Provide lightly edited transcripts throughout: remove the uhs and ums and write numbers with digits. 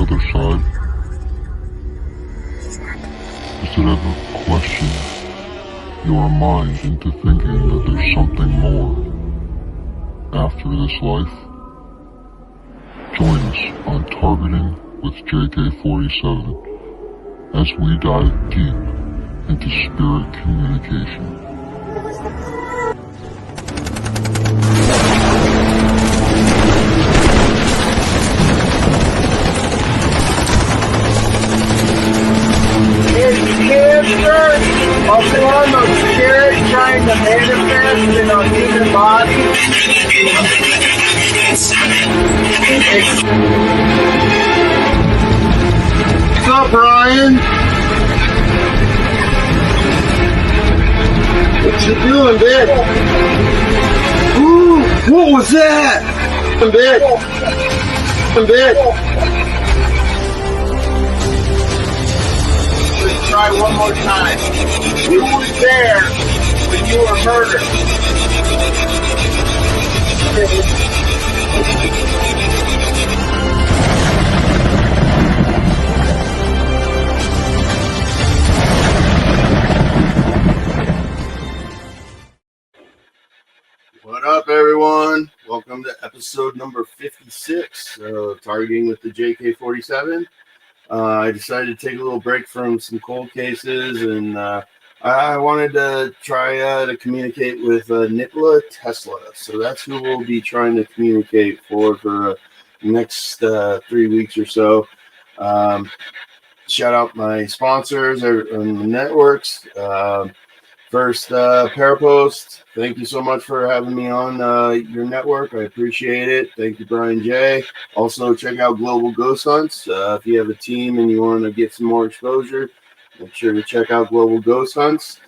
other side? Does it ever question your mind into thinking that there's something more after this life? Join us on Targeting with JK-47 as we dive deep into spirit communication. A form of spirit trying to manifest in a human body. What's up, Brian? What you doing, bitch? Ooh, what was that? Try one more time. Who was there when you were murdered? What up, everyone? Welcome to episode number 56 of Targeting with the JK-47. I decided to take a little break from some cold cases, and I wanted to try to communicate with Nikola Tesla. So that's who we'll be trying to communicate for the next 3 weeks or so. Shout out my sponsors on the networks. First, Parapost, thank you so much for having me on your network. I appreciate it. Thank you, Brian J. Also, check out Global Ghost Hunts. If you have a team and you want to get some more exposure, make sure to check out Global Ghost Hunts.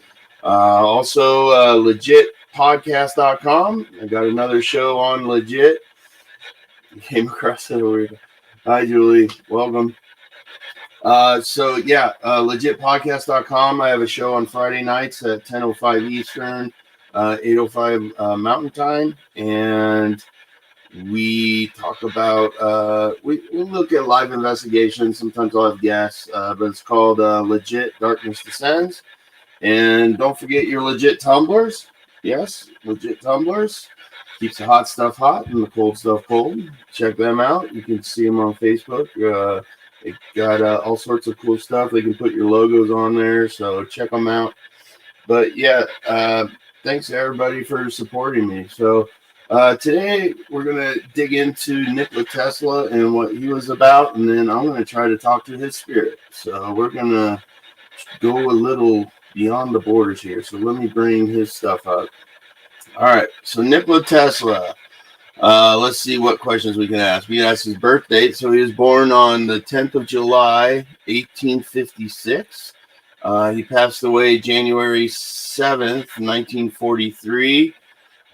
Also, legitpodcast.com. I got another show on Legit. Came across it over here. Hi, Julie. Welcome. Legitpodcast.com. I have a show on Friday nights at 10:05 Eastern, 8:05 Mountain Time, and we talk about we look at live investigations. Sometimes I'll have guests, but it's called Legit Darkness Descends. And don't forget your legit tumblers. Yes, legit tumblers. Keeps the hot stuff hot and the cold stuff cold. Check them out. You can see them on Facebook. They got all sorts of cool stuff. They can put your logos on there, so check them out. But yeah, thanks to everybody for supporting me. So today we're going to dig into Nikola Tesla and what he was about, and then I'm going to try to talk to his spirit. So we're going to go a little beyond the borders here. So let me bring his stuff up. All right, so Nikola Tesla. Let's see what questions we can ask. We can ask his birth date. So he was born on the 10th of July, 1856. He passed away January 7th, 1943. He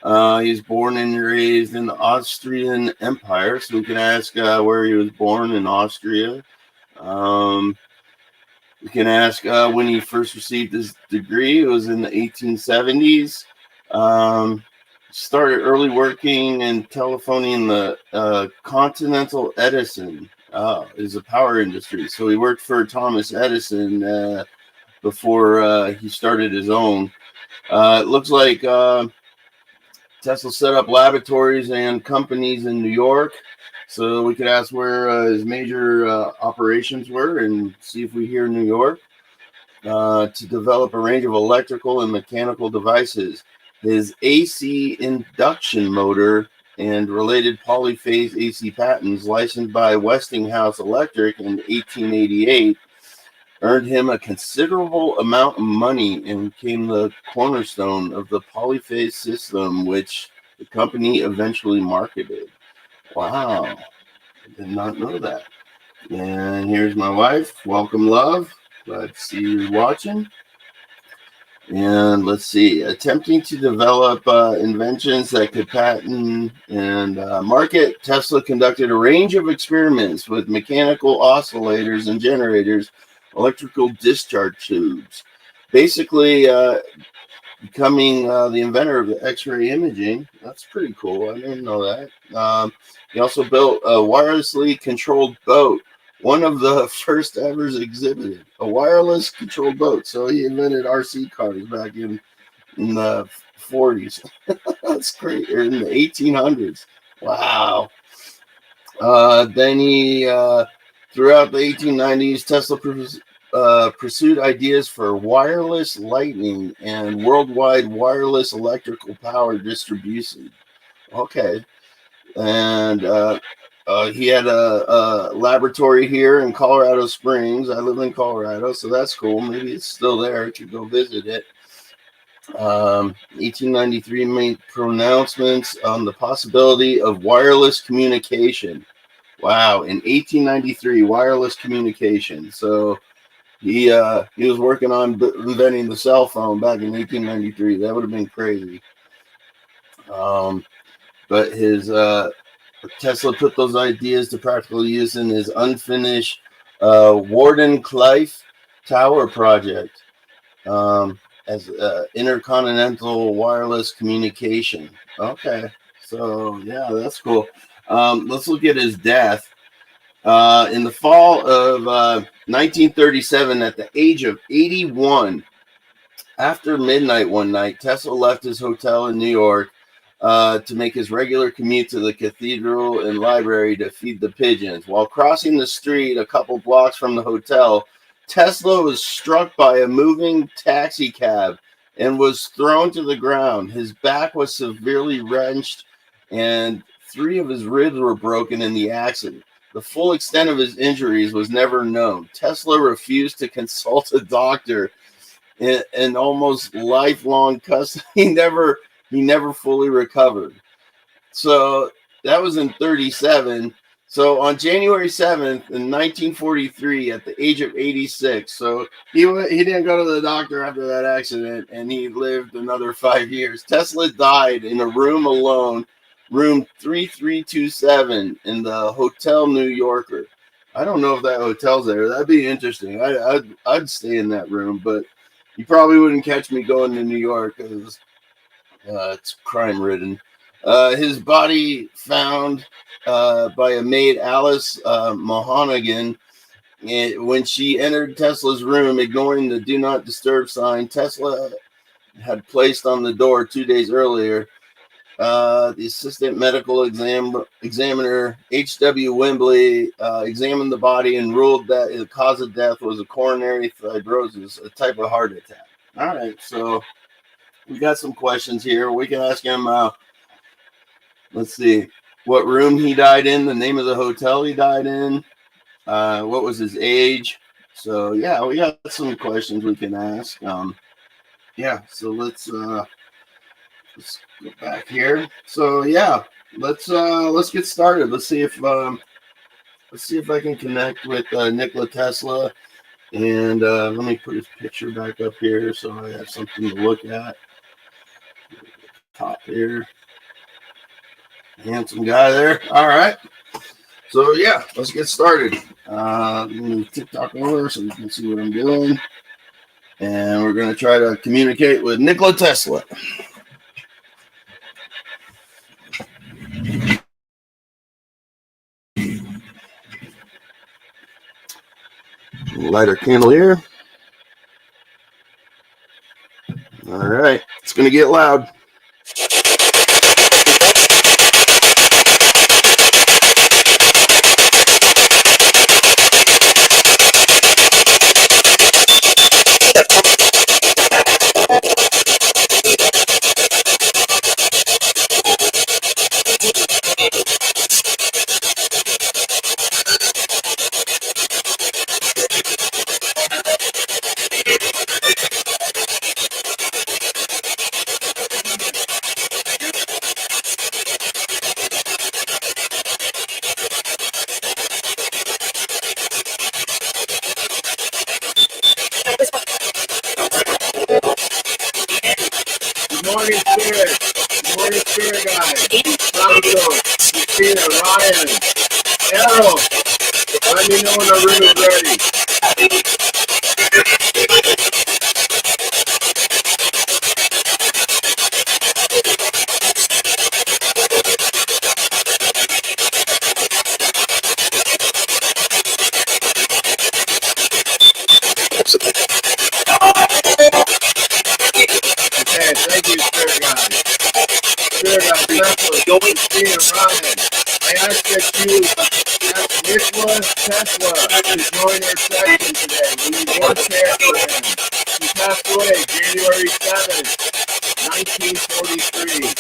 was born and raised in the Austrian Empire. So we can ask where he was born in Austria. We can ask when he first received his degree. It was in the 1870s. Started early working and telephoning in the Continental Edison is a power industry. So he worked for Thomas Edison before he started his own. It looks like Tesla set up laboratories and companies in New York. So we could ask where his major operations were and see if we hear New York. To develop a range of electrical and mechanical devices. His AC induction motor and related polyphase AC patents, licensed by Westinghouse Electric in 1888, earned him a considerable amount of money and became the cornerstone of the polyphase system, which the company eventually marketed. Wow, I did not know that. And here's my wife. Welcome, love. Glad to see you watching. And let's see, attempting to develop inventions that could patent and market, Tesla conducted a range of experiments with mechanical oscillators and generators, electrical discharge tubes. Basically, becoming the inventor of the X-ray imaging. That's pretty cool. I didn't know that. He also built a wirelessly controlled boat one of the first ever exhibited, a wireless controlled boat. So he invented RC cars back in the 40s. That's great. Or in the 1800s. Wow. Then throughout the 1890s, Tesla pursued ideas for wireless lightning and worldwide wireless electrical power distribution. Okay. And he had a laboratory here in Colorado Springs. I live in Colorado, so that's cool. Maybe it's still there. I could go visit it. 1893 made pronouncements on the possibility of wireless communication. Wow, in 1893, wireless communication. So he was working on inventing the cell phone back in 1893. That would have been crazy. But his Tesla put those ideas to practical use in his unfinished Wardenclyffe Tower project. As intercontinental wireless communication. Okay, so yeah, that's cool. Let's look at his death. In the fall of 1937, at the age of 81, after midnight one night, Tesla left his hotel in New York to make his regular commute to the cathedral and library to feed the pigeons. While crossing the street a couple blocks from the hotel, Tesla was struck by a moving taxi cab and was thrown to the ground. His back was severely wrenched, and 3 of his ribs were broken in the accident. The full extent of his injuries was never known. Tesla refused to consult a doctor in almost lifelong custody. He never fully recovered. So that was in 37. So on January 7th in 1943, at the age of 86, so he didn't go to the doctor after that accident, and he lived another 5 years. Tesla died in a room alone, room 3327 in the Hotel New Yorker. I don't know if that hotel's there. That'd be interesting. I'd stay in that room, but you probably wouldn't catch me going to New York because it's crime ridden. His body found by a maid, Alice Mahonigan, when she entered Tesla's room, ignoring the do not disturb sign Tesla had placed on the door 2 days earlier. The assistant medical examiner, H.W. Wembley, examined the body and ruled that the cause of death was a coronary fibrosis, a type of heart attack. All right, so we got some questions here. We can ask him, let's see, what room he died in, the name of the hotel he died in, what was his age. So, yeah, we got some questions we can ask. Yeah, so let's go back here. So, yeah, let's get started. Let's see if I can connect with Nikola Tesla. And let me put his picture back up here so I have something to look at. Top here. Handsome guy there. All right. So, yeah, let's get started. I'm going to TikTok over so you can see what I'm doing. And we're going to try to communicate with Nikola Tesla. Lighter candle here. All right. It's going to get loud. Good morning, Spirit. Good morning, Spirit guys. Franco, Christina, Ryan, Errol. Let me know when the room is ready. Okay, thank you, Spirit Guide. Spirit Guide, Tesla, Christina, Ryan. I ask that you ask Nikola Tesla to join our session today. We need one chair for him. He passed away January 7th, 1943.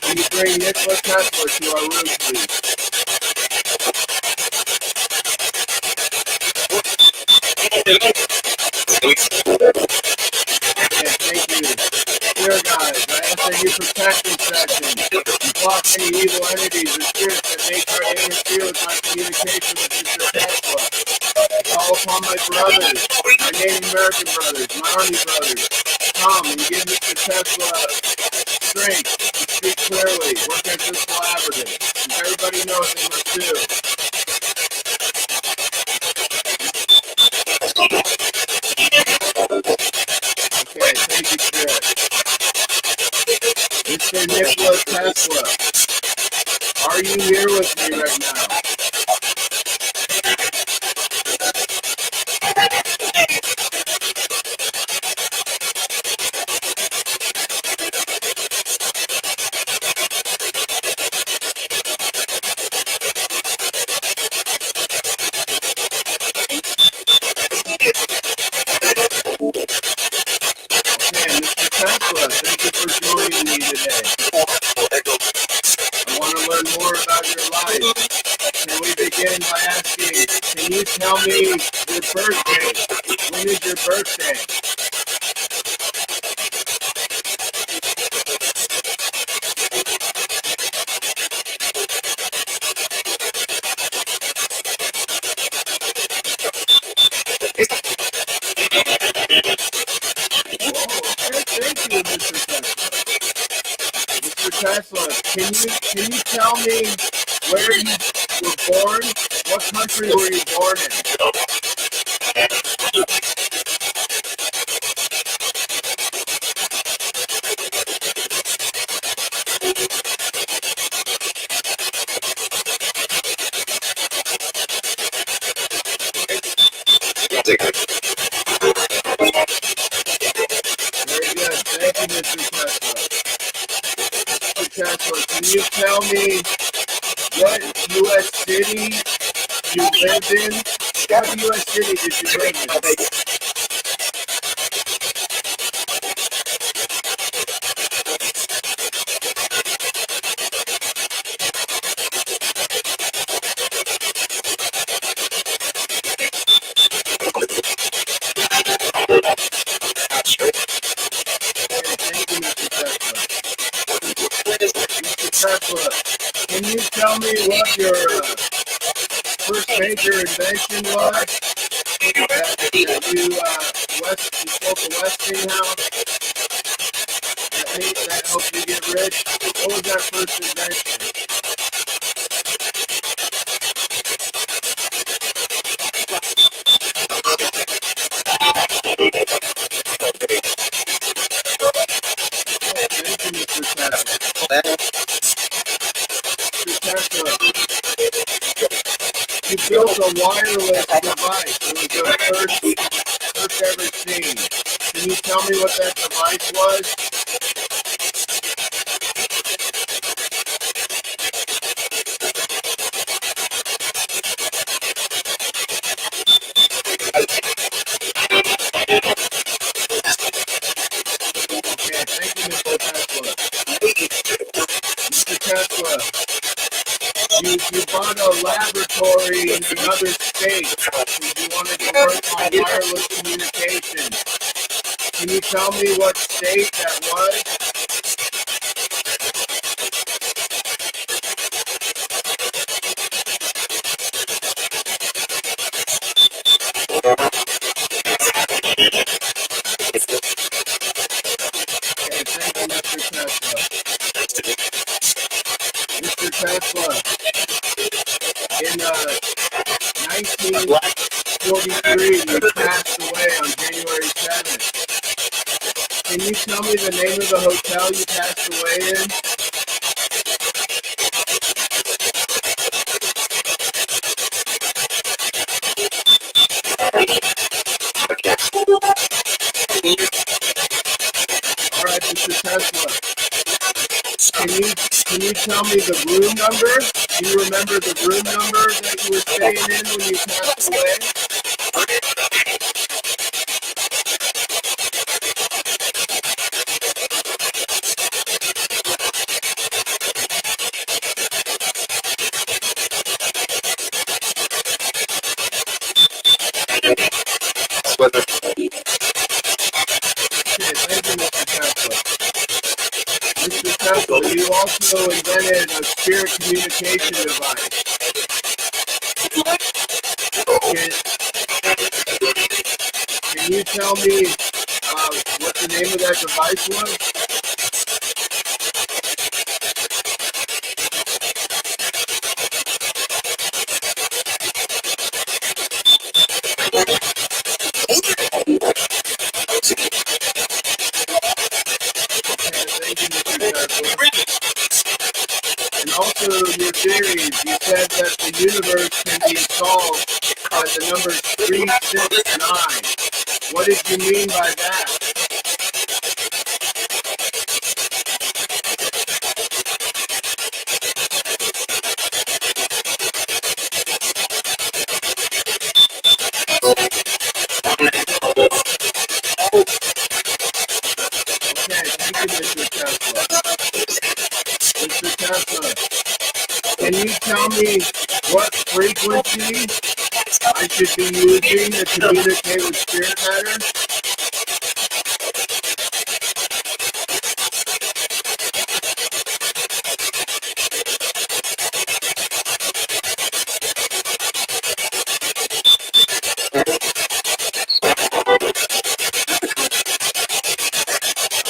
Can you bring Nikola Tesla to our room, please? Okay, thank you. Dear guys, I ask that you protect this session. You block any evil entities or spirits that may try to interfere with my communication with Mr. Tesla. I call upon my brothers, my Native American brothers, my Army brothers, come and give Mr. Tesla strength to speak clearly, work as this collaborative. As everybody knows they must do. Okay, thank you, Spirit. Mr. Nikola Tesla, are you here with me right now? Okay, Mr. Tesla, thank you for joining me today. I want to learn more about your life. Can we begin by asking, can you tell me your birthday? When is your birthday? Whoa, okay, thank you, Mr. Tesla. Mr. Tesla, can you tell me where you were born? What country were you born in? Very good, thank you, Mr. Tesla. Mr. Tesla, can you tell me what U.S. city you lived in? What U.S. city did you live in? Thank you, Mr. Tesla. Mr. Tesla, can you tell me what your first major invention was? That you built a Westinghouse that helped you get rich? What was that first invention? Thank you, Mr. Tesla. Mr. Tesla, you built a wireless device. It was your first ever seen. Can you tell me what that device was? Okay, thank you, Mr. Tesla. Mr. Tesla, you bought a laboratory in another state because you wanted to work on wireless communication. Can you tell me what state that was? Okay, thank you, Mr. Tesla. Mr. Tesla, in 1943, you passed away on January 7th. Can you tell me the name of the hotel you passed away in? Okay, All right, Mr. Tesla. Can you tell me the room number? Do you remember the room number that you were staying in when you passed away? Okay, thank you, Mr. Tesla. Mr. Tesla, you also invented a spirit communication device. Can you tell me what the name of that device was? Okay, thank you, Mr. Tesla. And also your theories, you said that the universe can be solved by the numbers 3, 6, 9. What did you mean by that? Okay, thank you, Mr. Tesla. Mr. Tesla, can you tell me what frequency I should be using to communicate with spirit matter?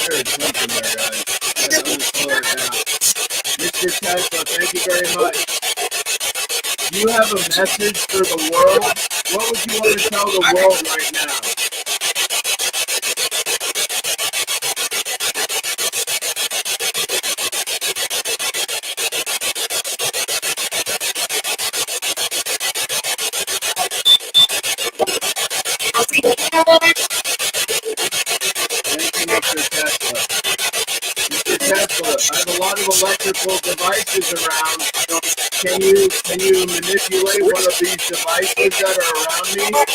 There's something there, guys. I'm going to slow it down. Mr. Tesla, thank you very much. Do you have a message for the world? What would you want to tell the world right now? Thank you, Mr. Tesla. Mr. Tesla, I have a lot of electrical devices around. Can you manipulate one of these devices that are around me?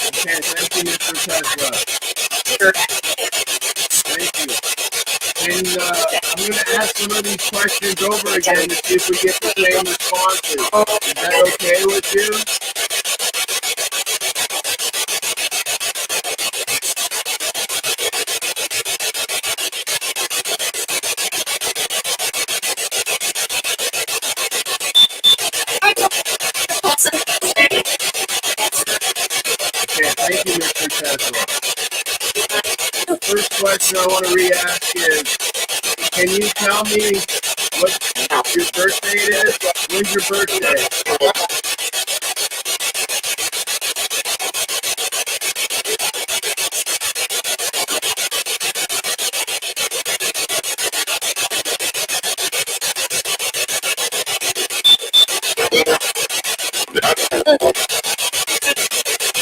Okay, thank you, Mr. Tesla. Thank you. And I'm going to ask some of these questions over again to see if we get the same responses. Is that okay with you? Okay, thank you, Mr. Tesla. The first question I want to re-ask is, can you tell me what your birth date is? When's your birthday?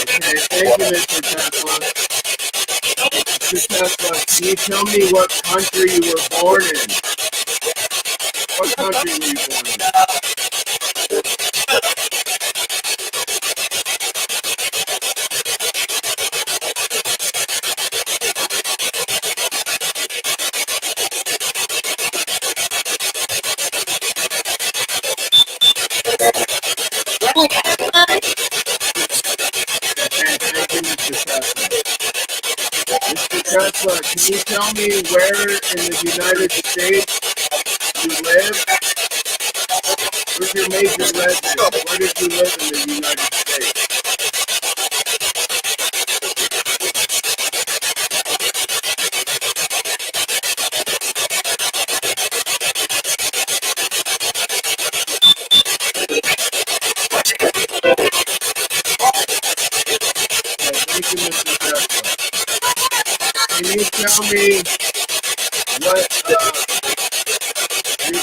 Okay, thank you, Mr. Tesla. Mr. Tesla, can you tell me what country you were born in? What country were you born in? Okay, thank you, Mr. Tesla. Mr. Tesla, can you tell me where in the United States you live? Where's your major residence? Where did you live in the United States? Can you tell me what your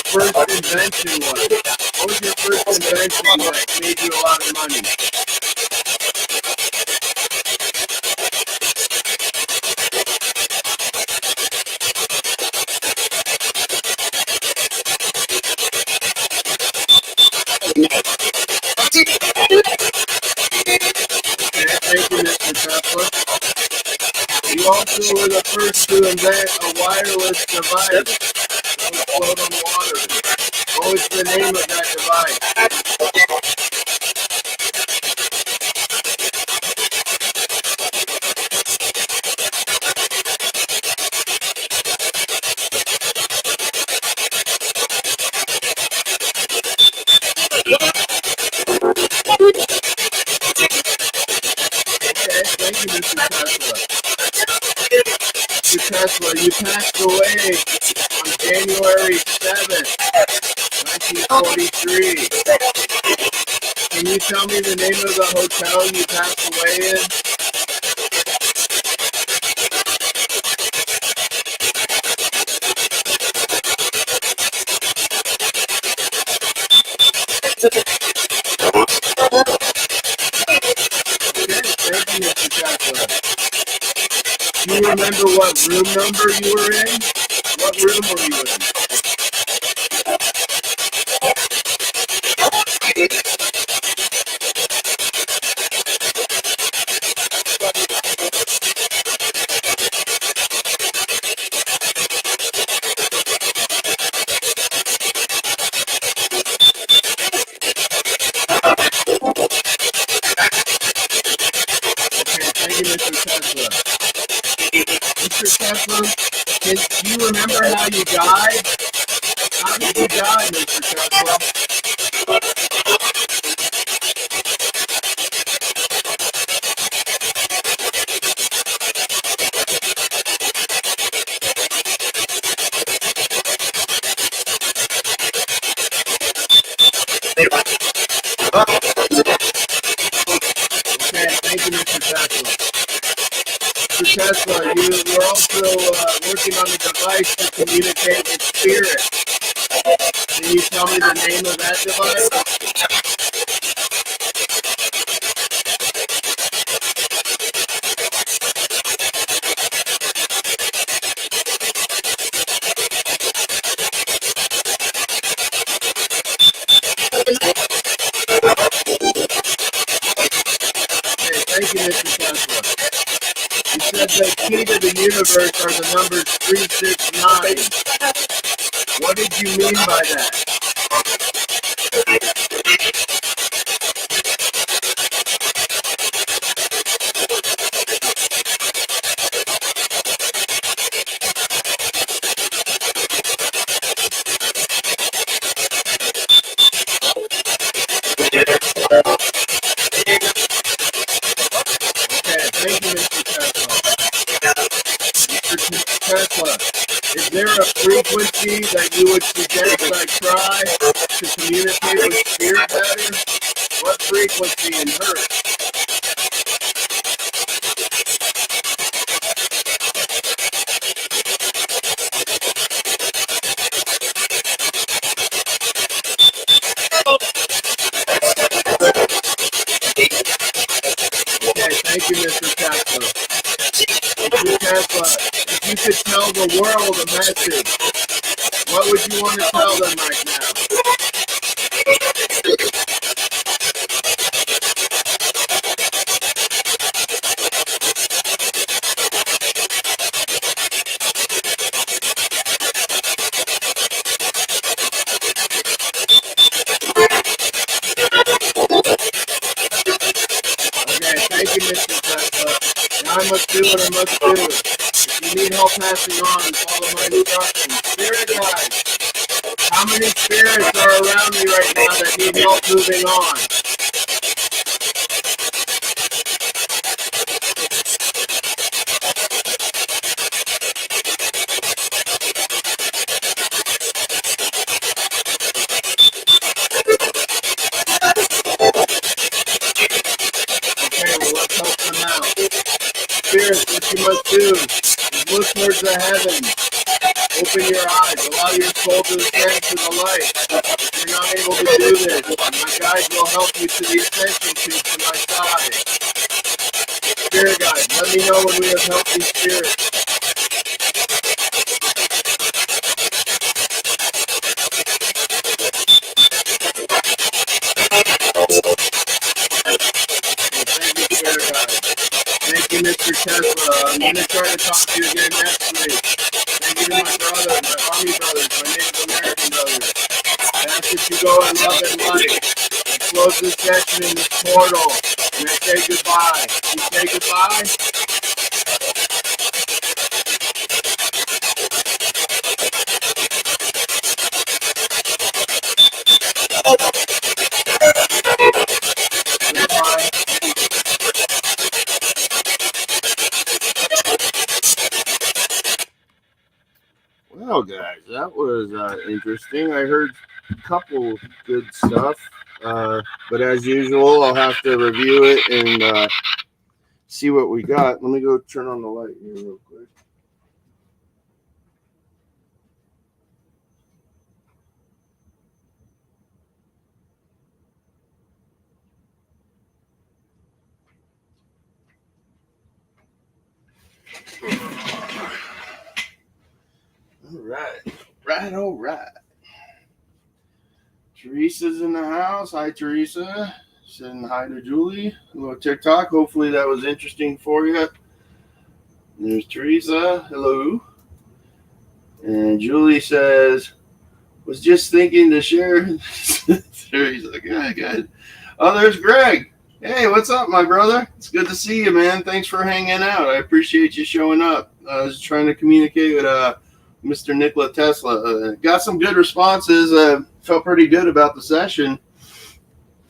first invention was? What was your first invention that made you a lot of money? Okay, thank you, Mr. Tesla. You also were the first to invent a wireless device that would float on water. What was the name of that device? Okay, thank you, Mr. Tesla. Mr. Tesla, you passed away on January 7th, 1943. Can you tell me the name of the hotel you passed away in? Okay, thank you, Mr. Tesla. Do you remember what room number you were in? What room were you in? Okay, thank you, Mr. Tesla. Mr. Tesla, do you remember how you died? How did you die, Mr. Tesla? Okay, thank you, Mr. Tesla. Mr. Tesla, you're also working on a device to communicate with spirit. Can you tell me the name of that device? Okay, thank you, Mr. Tesla. You said the key to the universe are the numbers 369. What did you mean by that? Okay, thank you, Mr. Tesla. Mr. Tesla, is there a frequency that you would suggest I try to communicate with spirit better? What frequency and hertz? Okay, thank you, Mr. Tesla. Mr. Tesla, if you could tell the world a message, what would you want to tell them right now? Okay, thank you, Mr. Tesla. Now I must do what I must do. If you need help passing on, follow my instructions. Spirit guides. How many spirits are around me right now that need help moving on? Okay, well, let's help them out. Spirits, what you must do is Look towards the heavens. Open your eyes. Allow your soul to ascend to the light. If you're not able to do this, my guides will help you to the ascension tube to my side. Spirit guides, let me know when we have helped these spirits. Thank you, Spirit guides. Thank you, Mr. Tesla. I'm going to try to talk to you again next week. Thank you to my brothers, my army brothers, my Native American brothers. I ask that you go in love and light. I close this session in this portal, and I say goodbye. You say goodbye? Goodbye. Well, guys, that was interesting. I heard a couple good stuff, but as usual, I'll have to review it and see what we got. Let me go turn on the light here real quick. All right. Teresa's in the house. Hi, Teresa. Saying hi to Julie. Hello, TikTok. Hopefully that was interesting for you. There's Teresa. Hello. And Julie says, was just thinking to share. Teresa, like, yeah, good. Oh, there's Greg. Hey, what's up, my brother? It's good to see you, man. Thanks for hanging out. I appreciate you showing up. I was trying to communicate with Mr. Nikola Tesla. Got some good responses. Felt pretty good about the session.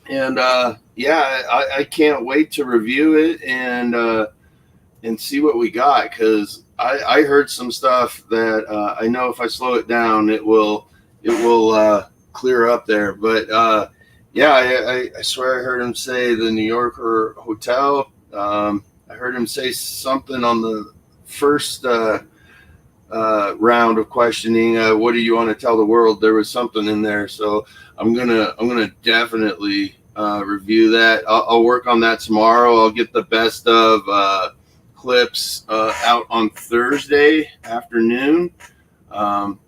And I can't wait to review it and see what we got, because I heard some stuff that I know if I slow it down, it will clear up there. But I swear I heard him say the New Yorker hotel. I heard him say something on the first round of questioning. What do you want to tell the world? There was something in there, so I'm gonna definitely review that. I'll work on that tomorrow. I'll get the best of clips out on Thursday afternoon. I'm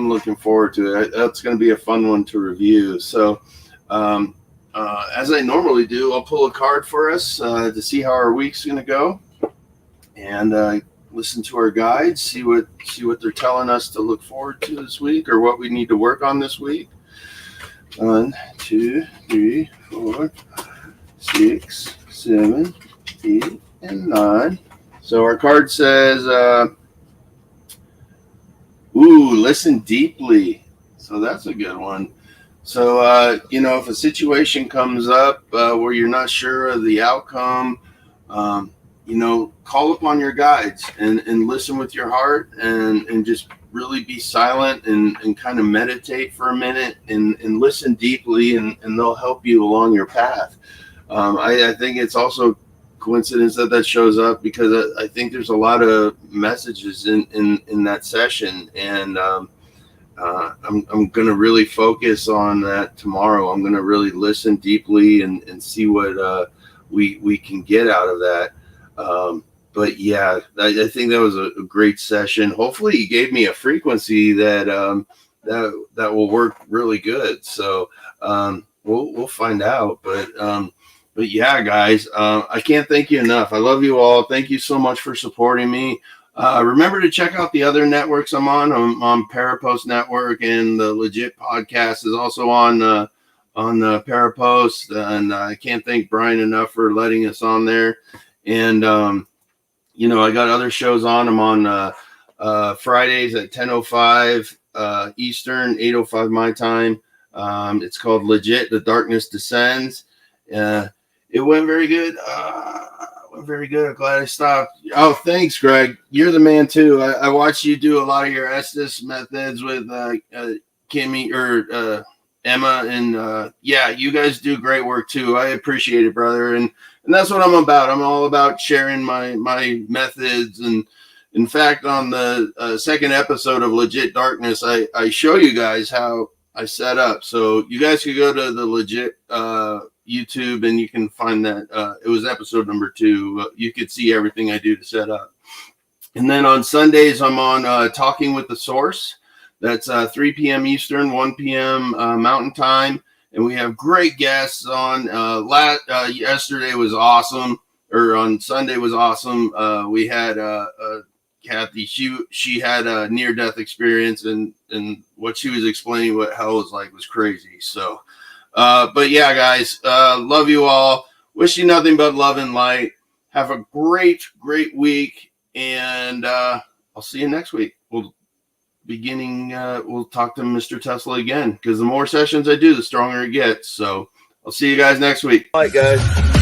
looking forward to it. That's going to be a fun one to review. So, as I normally do, I'll pull a card for us to see how our week's going to go, and listen to our guides, see what they're telling us to look forward to this week, or what we need to work on this week. 1, 2, 3, 4, 6, 7, 8, and 9. So our card says, listen deeply. So that's a good one. So, if a situation comes up where you're not sure of the outcome, call upon your guides and listen with your heart and just really be silent and kind of meditate for a minute and listen deeply, and they'll help you along your path. I think it's also coincidence that shows up, because I think there's a lot of messages in that session, and I'm going to really focus on that tomorrow. I'm going to really listen deeply and see what we can get out of that. But yeah, I think that was a great session. Hopefully he gave me a frequency that will work really good. So we'll find out. But yeah, guys, I can't thank you enough. I love you all. Thank you so much for supporting me. Remember to check out the other networks I'm on. I'm on Parapost Network, and the Legit podcast is also on Parapost. And I can't thank Brian enough for letting us on there. And I got other shows on. I'm on Fridays at 10:05 Eastern, 8:05 my time. It's called Legit: The Darkness Descends. It went very good. I'm glad I stopped. Oh, thanks, Greg. You're the man too. I watched you do a lot of your Estes methods with Kimmy, or Emma, and yeah, you guys do great work too. I appreciate it, brother. And that's what I'm about. I'm all about sharing my methods. And in fact, on the second episode of Legit Darkness, I show you guys how I set up. So you guys could go to the Legit YouTube and you can find that. It was episode number 2. You could see everything I do to set up. And then on Sundays, I'm on Talking with the Source. That's 3 p.m. Eastern, 1 p.m. Mountain Time. And we have great guests on. Yesterday was awesome, or on Sunday was awesome. We had Kathy. She had a near-death experience, and what she was explaining what hell was like was crazy. So, but yeah, guys, love you all. Wish you nothing but love and light. Have a great week, and I'll see you next week. We'll talk to Mr. Tesla again, because the more sessions I do, the stronger it gets. So I'll see you guys next week. All right, guys.